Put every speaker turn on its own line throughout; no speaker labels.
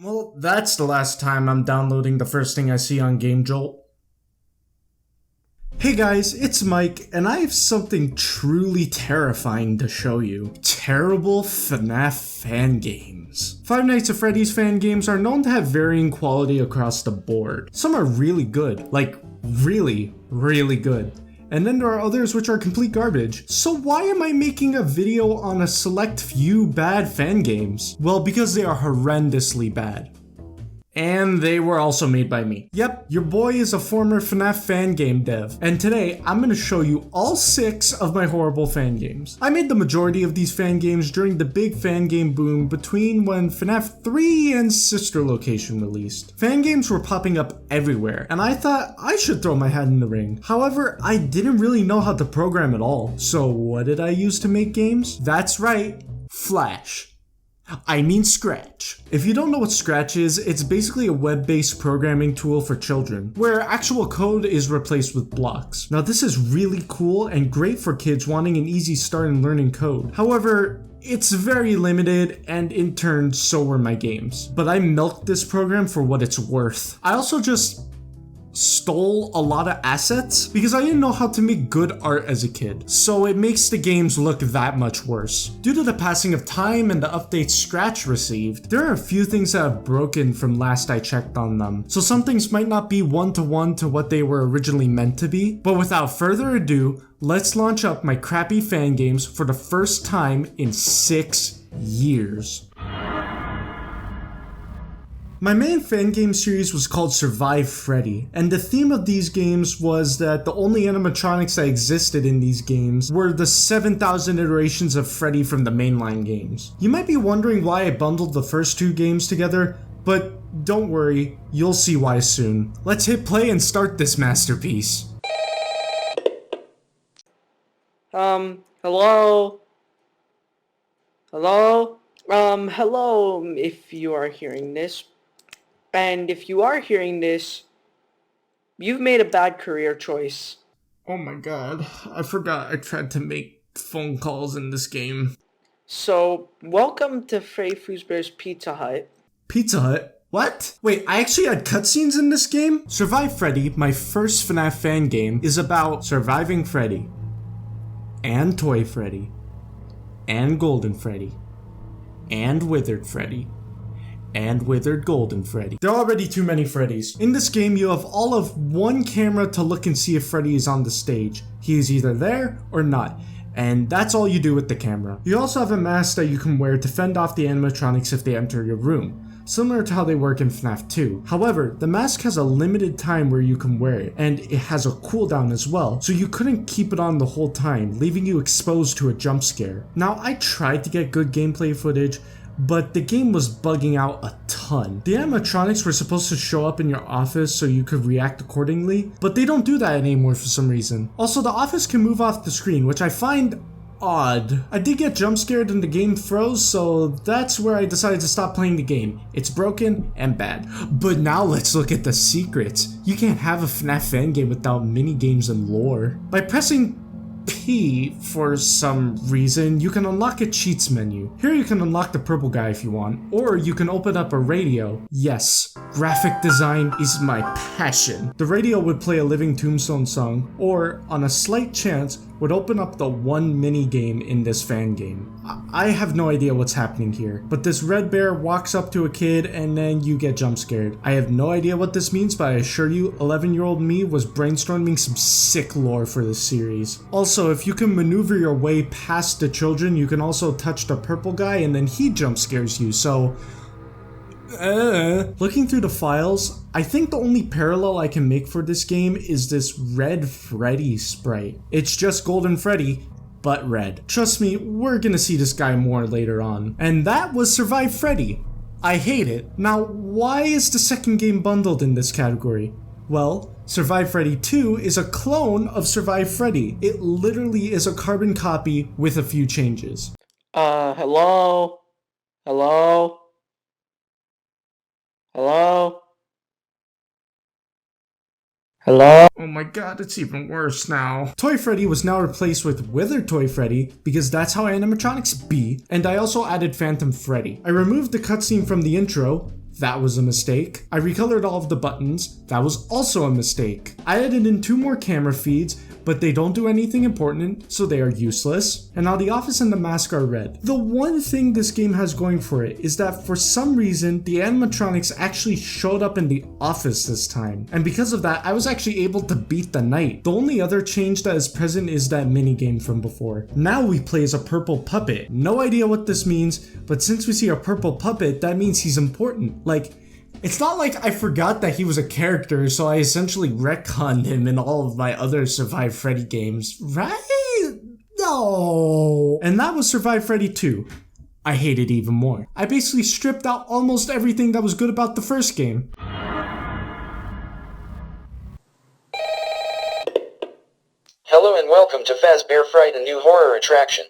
Well, that's the last time I'm downloading the first thing I see on Gamejolt. Hey guys, it's Mike, and I have something truly terrifying to show you. Terrible Fnaf fan games. Five Nights at Freddy's fan games are known to have varying quality across the board. Some are really good, like really, really good. And then there are others which are complete garbage. So why am I making a video on a select few bad fan games? Well, because they are horrendously bad. And they were also made by me. Yep, your boy is a former Fnaf fan game dev, and today I'm gonna show you all 6 of my horrible fan games. I made the majority of these fan games during the big fan game boom between when Fnaf 3 and Sister Location released. Fan games were popping up everywhere, and I thought I should throw my hat in the ring. However, I didn't really know how to program at all. So what did I use to make games? That's right, Flash. I mean Scratch. If you don't know what Scratch is, it's basically a web-based programming tool for children, where actual code is replaced with blocks. Now this is really cool and great for kids wanting an easy start in learning code. However, it's very limited, and in turn, so were my games. But I milked this program for what it's worth. I also just stole a lot of assets because I didn't know how to make good art as a kid, so it makes the games look that much worse. Due to the passing of time and the updates Scratch received, there are a few things that have broken from last I checked on them, so some things might not be one-to-one to what they were originally meant to be. But without further ado, let's launch up my crappy fan games for the first time in 6 years. My main fan game series was called Survive Freddy, and the theme of these games was that the only animatronics that existed in these games were the 7,000 iterations of Freddy from the mainline games. You might be wondering why I bundled the first 2 games together, but don't worry, you'll see why soon. Let's hit play and start this masterpiece.
Hello? Hello? Hello, if you are hearing this. And if you are hearing this, you've made a bad career choice.
Oh my god, I forgot I tried to make phone calls in this game.
So, welcome to Freddy Fazbear's Pizza Hut.
Pizza Hut? What? Wait, I actually had cutscenes in this game? Survive Freddy, my first FNAF fan game, is about surviving Freddy, and Toy Freddy, and Golden Freddy, and Withered Freddy, and Withered Golden Freddy. There are already too many Freddys. In this game, you have all of one camera to look and see if Freddy is on the stage. He is either there or not, and that's all you do with the camera. You also have a mask that you can wear to fend off the animatronics if they enter your room, similar to how they work in FNAF 2. However, the mask has a limited time where you can wear it, and it has a cooldown as well, so you couldn't keep it on the whole time, leaving you exposed to a jump scare. Now, I tried to get good gameplay footage, but the game was bugging out a ton. The animatronics were supposed to show up in your office so you could react accordingly, but they don't do that anymore for some reason. Also, the office can move off the screen, which I find odd. I did get jump scared and the game froze, so that's where I decided to stop playing the game. It's broken and bad. But now let's look at the secrets. You can't have a FNAF fan game without mini games and lore. By pressing P for some reason, you can unlock a cheats menu. Here you can unlock the purple guy if you want, or you can open up a radio. Yes, graphic design is my passion. The radio would play a Living Tombstone song, or on a slight chance, would open up the one mini game in this fan game. I have no idea what's happening here, but this red bear walks up to a kid and then you get jump scared. I have no idea what this means, but I assure you 11-year-old me was brainstorming some sick lore for this series. Also, if you can maneuver your way past the children, you can also touch the purple guy and then he jump scares you, so looking through the files, I think the only parallel I can make for this game is this red Freddy sprite. It's just Golden Freddy, but red. Trust me, we're gonna see this guy more later on. And that was Survive Freddy. I hate it. Now, why is the second game bundled in this category? Well, Survive Freddy 2 is a clone of Survive Freddy. It literally is a carbon copy with a few changes.
Hello? Hello? Hello? Hello?
Oh my god, it's even worse now. Toy Freddy was now replaced with Withered Toy Freddy because that's how animatronics be, and I also added Phantom Freddy. I removed the cutscene from the intro. That was a mistake. I recolored all of the buttons. That was also a mistake. I added in 2 more camera feeds, but they don't do anything important, so they are useless. And now the office and the mask are red. The one thing this game has going for it is that for some reason, the animatronics actually showed up in the office this time. And because of that, I was actually able to beat the night. The only other change that is present is that minigame from before. Now we play as a purple puppet. No idea what this means, but since we see a purple puppet, that means he's important. Like, it's not like I forgot that he was a character, so I essentially retconned him in all of my other Survive Freddy games, right? No. And that was Survive Freddy 2. I hate it even more. I basically stripped out almost everything that was good about the first game.
Hello and welcome to Fazbear Fright, a new horror attraction.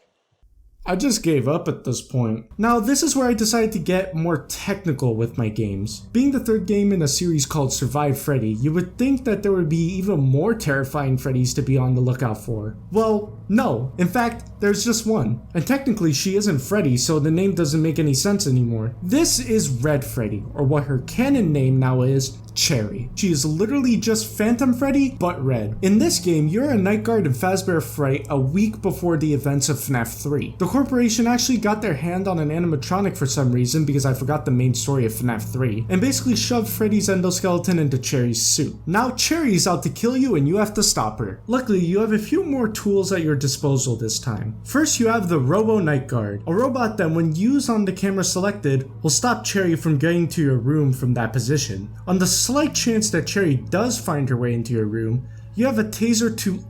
I just gave up at this point. Now, this is where I decided to get more technical with my games. Being the third game in a series called Survive Freddy, you would think that there would be even more terrifying Freddys to be on the lookout for. Well, no. In fact, there's just one. And technically, she isn't Freddy, so the name doesn't make any sense anymore. This is Red Freddy, or what her canon name now is, Cherry. She is literally just Phantom Freddy, but red. In this game, you're a night guard in Fazbear Fright a week before the events of Fnaf 3. The corporation actually got their hand on an animatronic for some reason, because I forgot the main story of Fnaf 3, and basically shoved Freddy's endoskeleton into Cherry's suit. Now Cherry's out to kill you and you have to stop her. Luckily, you have a few more tools at your disposal this time. First, you have the Robo Night Guard, a robot that when used on the camera selected, will stop Cherry from getting to your room from that position. On the slight chance that Cherry does find her way into your room, you have a taser to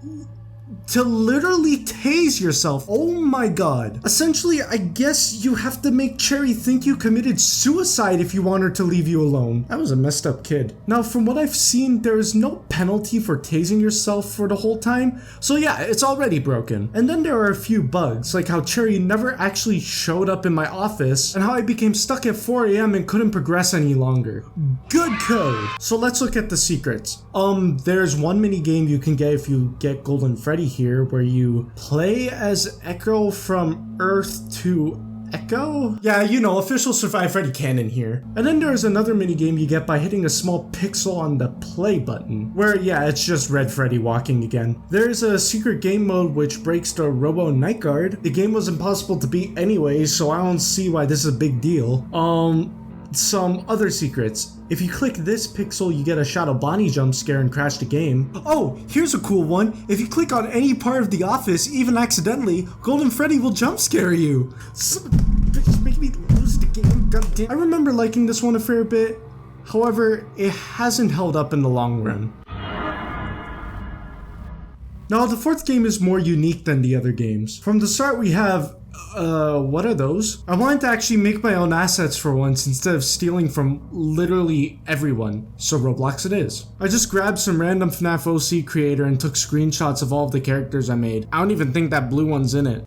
literally tase yourself. Oh my god. Essentially, I guess you have to make Cherry think you committed suicide if you want her to leave you alone. I was a messed up kid. Now, from what I've seen, there is no penalty for tasing yourself for the whole time, so yeah, it's already broken. And then there are a few bugs, like how Cherry never actually showed up in my office, and how I became stuck at 4 AM and couldn't progress any longer. Good code. So let's look at the secrets. There's one mini game you can get if you get Golden Freddy here, where you play as Echo from Earth to Echo? Yeah, you know, official Survive Freddy canon here. And then there's another minigame you get by hitting a small pixel on the play button, where yeah, it's just Red Freddy walking again. There's a secret game mode which breaks the Robo Night Guard. The game was impossible to beat anyway, so I don't see why this is a big deal. Some other secrets. If you click this pixel, you get a Shadow Bonnie jump scare and crash the game. Oh, here's a cool one. If you click on any part of the office, even accidentally, Golden Freddy will jump scare you. Bitch, make me lose the game, goddamn. I remember liking this one a fair bit. However, it hasn't held up in the long run. Now, the fourth game is more unique than the other games. From the start, we have what are those? I wanted to actually make my own assets for once instead of stealing from literally everyone, so Roblox it is. I just grabbed some random Fnaf OC creator and took screenshots of all of the characters I made. I don't even think that blue one's in it.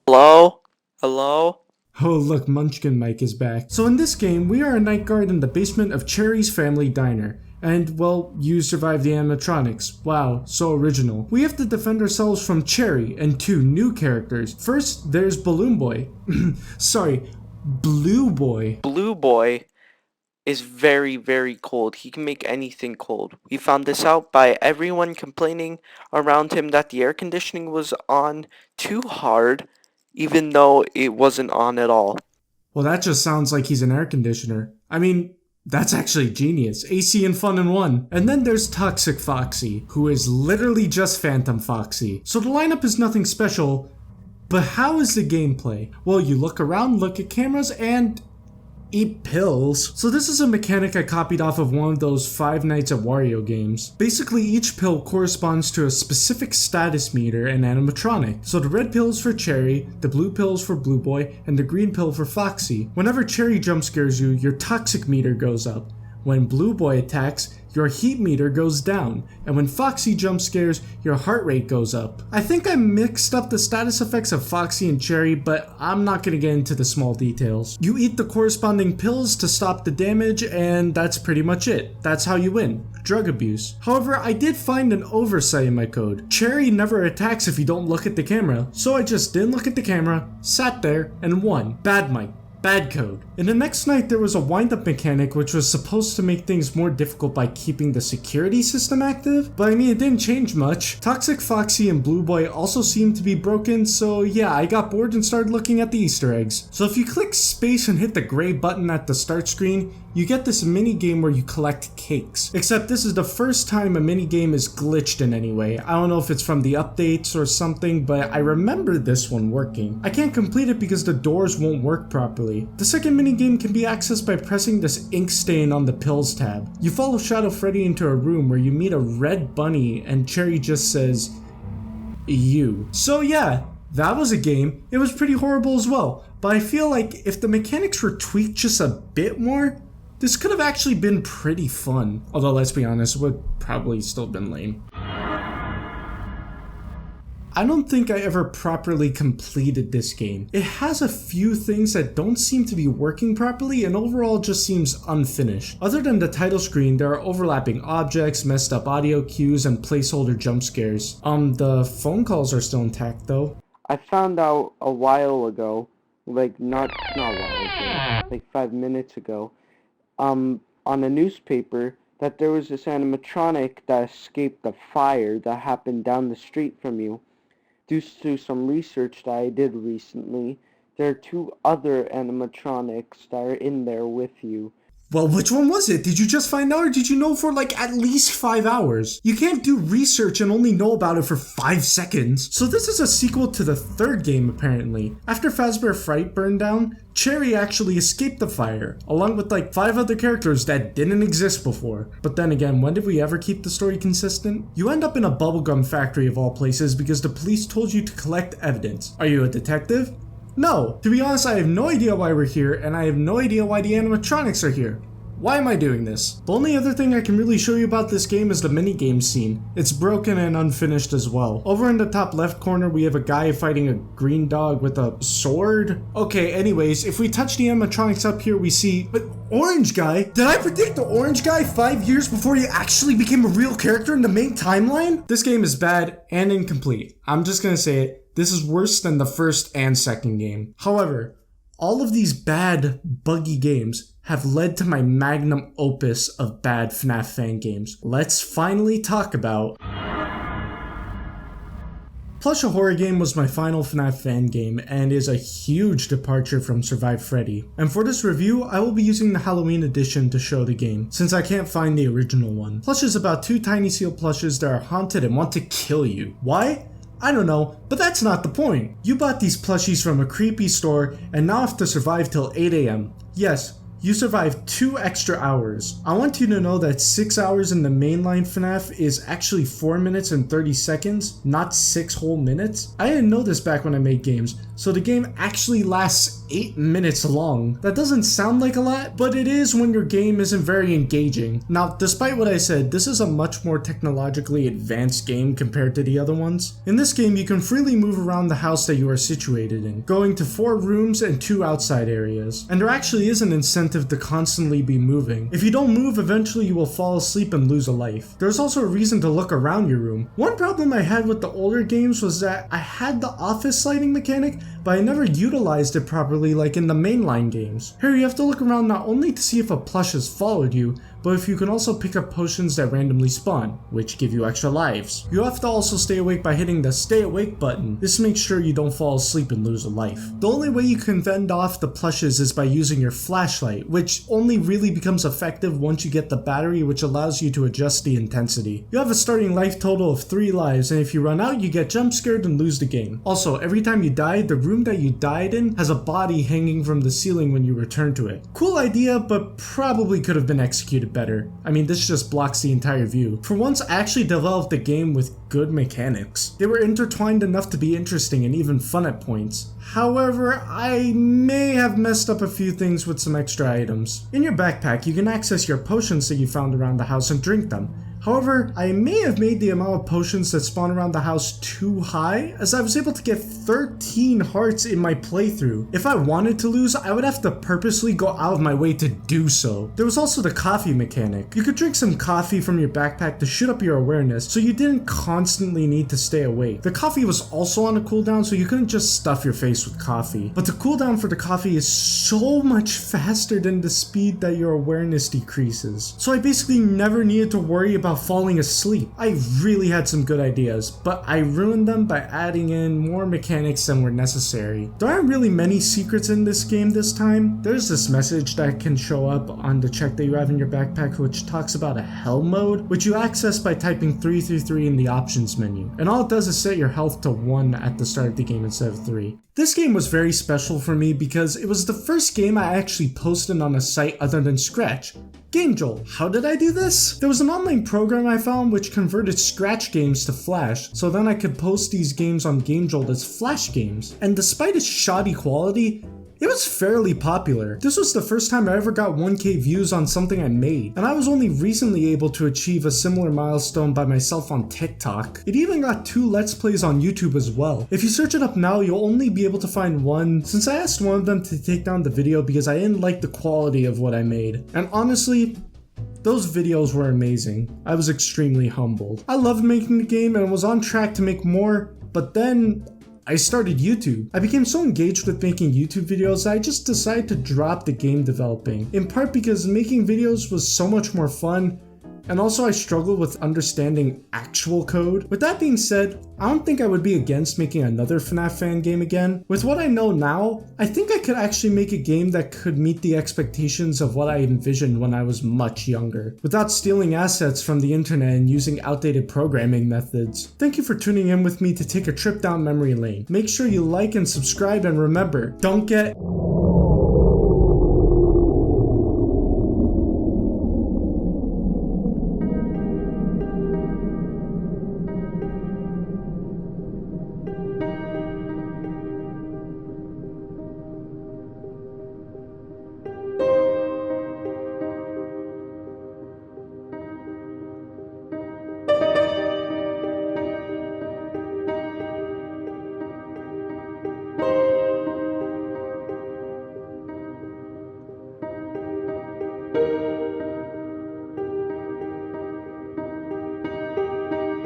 Hello? Hello?
Oh look, Munchkin Mike is back. So in this game, we are a night guard in the basement of Cherry's family diner. And, well, you survived the animatronics. Wow, so original. We have to defend ourselves from Cherry and 2 new characters. First, there's Balloon Boy. Sorry, Blue Boy.
Blue Boy is very, very cold. He can make anything cold. We found this out by everyone complaining around him that the air conditioning was on too hard, even though it wasn't on at all.
Well, that just sounds like he's an air conditioner. I mean, that's actually genius. AC and fun in one. And then there's Toxic Foxy, who is literally just Phantom Foxy. So the lineup is nothing special, but how is the gameplay? Well, you look around, look at cameras, and Eat pills. So this is a mechanic I copied off of one of those Five Nights at Wario games. Basically, each pill corresponds to a specific status meter and animatronic. So the red pill is for Cherry, the blue pill is for Blue Boy, and the green pill for Foxy. Whenever Cherry jump scares you, your toxic meter goes up. When Blue Boy attacks, your heat meter goes down, and when Foxy jump scares, your heart rate goes up. I think I mixed up the status effects of Foxy and Cherry, but I'm not gonna get into the small details. You eat the corresponding pills to stop the damage, and that's pretty much it. That's how you win. Drug abuse. However, I did find an oversight in my code. Cherry never attacks if you don't look at the camera, so I just didn't look at the camera, sat there, and won. Bad Mike. Bad code. In the next night, there was a wind-up mechanic which was supposed to make things more difficult by keeping the security system active, but I mean it didn't change much. Toxic Foxy and Blue Boy also seemed to be broken, so yeah, I got bored and started looking at the Easter eggs. So if you click space and hit the gray button at the start screen, you get this mini game where you collect cakes. Except this is the first time a mini game is glitched in any way. I don't know if it's from the updates or something, but I remember this one working. I can't complete it because the doors won't work properly. The second mini game can be accessed by pressing this ink stain on the pills tab. You follow Shadow Freddy into a room where you meet a red bunny and Cherry just says, "You." So yeah, that was a game. It was pretty horrible as well, but I feel like if the mechanics were tweaked just a bit more, this could have actually been pretty fun. Although let's be honest, it would probably still been lame. I don't think I ever properly completed this game. It has a few things that don't seem to be working properly and overall just seems unfinished. Other than the title screen, there are overlapping objects, messed up audio cues, and placeholder jump scares. The phone calls are still intact though.
I found out a while ago, like not a while ago, like 5 minutes ago, on a newspaper that there was this animatronic that escaped the fire that happened down the street from you. Due to some research that I did recently, there are 2 other animatronics that are in there with you.
Well, which one was it? Did you just find out or did you know for like at least 5 hours? You can't do research and only know about it for 5 seconds. So this is a sequel to the 3rd game apparently. After Fazbear Fright burned down, Cherry actually escaped the fire, along with like 5 other characters that didn't exist before. But then again, when did we ever keep the story consistent? You end up in a bubblegum factory of all places because the police told you to collect evidence. Are you a detective? No, to be honest, I have no idea why we're here, and I have no idea why the animatronics are here. Why am I doing this? The only other thing I can really show you about this game is the minigame scene. It's broken and unfinished as well. Over in the top left corner, we have a guy fighting a green dog with a sword. Okay, anyways, if we touch the animatronics up here, we see... But orange guy? Did I predict the orange guy 5 years before he actually became a real character in the main timeline? This game is bad and incomplete. I'm just gonna say it. This is worse than the first and second game. However, all of these bad, buggy games have led to my magnum opus of bad FNAF fan games. Let's finally talk about... Plush, a horror game, was my final FNAF fan game and is a huge departure from Survive Freddy. And for this review, I will be using the Halloween edition to show the game, since I can't find the original one. Plush is about 2 tiny seal plushes that are haunted and want to kill you. Why? I don't know, but that's not the point. You bought these plushies from a creepy store and now have to survive till 8 AM. Yes, you survived 2 extra hours. I want you to know that 6 hours in the mainline FNAF is actually 4 minutes and 30 seconds, not 6 whole minutes. I didn't know this back when I made games, so the game actually lasts 8 minutes long. That doesn't sound like a lot, but it is when your game isn't very engaging. Now, despite what I said, this is a much more technologically advanced game compared to the other ones. In this game, you can freely move around the house that you are situated in, going to 4 rooms and 2 outside areas. And there actually is an incentive to constantly be moving. If you don't move, eventually you will fall asleep and lose a life. There's also a reason to look around your room. One problem I had with the older games was that I had the office lighting mechanic, but I never utilized it properly like in the mainline games. Here you have to look around not only to see if a plush has followed you, but if you can also pick up potions that randomly spawn, which give you extra lives. You have to also stay awake by hitting the stay awake button. This makes sure you don't fall asleep and lose a life. The only way you can fend off the plushes is by using your flashlight, which only really becomes effective once you get the battery, which allows you to adjust the intensity. You have a starting life total of 3 lives, and if you run out, you get jump scared and lose the game. Also, every time you die, the room room that you died in has a body hanging from the ceiling when you return to it. Cool idea, but probably could have been executed better. I mean, this just blocks the entire view. For once, I actually developed a game with good mechanics. They were intertwined enough to be interesting and even fun at points. However, I may have messed up a few things with some extra items. In your backpack, you can access your potions that you found around the house and drink them. However, I may have made the amount of potions that spawn around the house too high, as I was able to get 13 hearts in my playthrough. If I wanted to lose, I would have to purposely go out of my way to do so. There was also the coffee mechanic. You could drink some coffee from your backpack to shoot up your awareness, so you didn't constantly need to stay awake. The coffee was also on a cooldown, so you couldn't just stuff your face with coffee. But the cooldown for the coffee is so much faster than the speed that your awareness decreases. So I basically never needed to worry about falling asleep. I really had some good ideas, but I ruined them by adding in more mechanics than were necessary. There aren't really many secrets in this game this time. There's this message that can show up on the check that you have in your backpack which talks about a hell mode, which you access by typing 333 in the options menu. And all it does is set your health to 1 at the start of the game instead of 3. This game was very special for me because it was the first game I actually posted on a site other than Scratch. Gamejolt. How did I do this? There was an online program I found which converted Scratch games to Flash, so then I could post these games on Gamejolt as Flash games. And despite its shoddy quality, it was fairly popular. This was the first time I ever got 1K views on something I made, and I was only recently able to achieve a similar milestone by myself on TikTok. It even got 2 Let's Plays on YouTube as well. If you search it up now, you'll only be able to find one, since I asked one of them to take down the video because I didn't like the quality of what I made. And honestly, those videos were amazing. I was extremely humbled. I loved making the game and was on track to make more, but then I started YouTube. I became so engaged with making YouTube videos that I just decided to drop the game developing, in part because making videos was so much more fun, and also I struggled with understanding actual code. With that being said, I don't think I would be against making another Fnaf fan game again. With what I know now, I think I could actually make a game that could meet the expectations of what I envisioned when I was much younger, without stealing assets from the internet and using outdated programming methods. Thank you for tuning in with me to take a trip down memory lane. Make sure you like and subscribe, and remember, don't get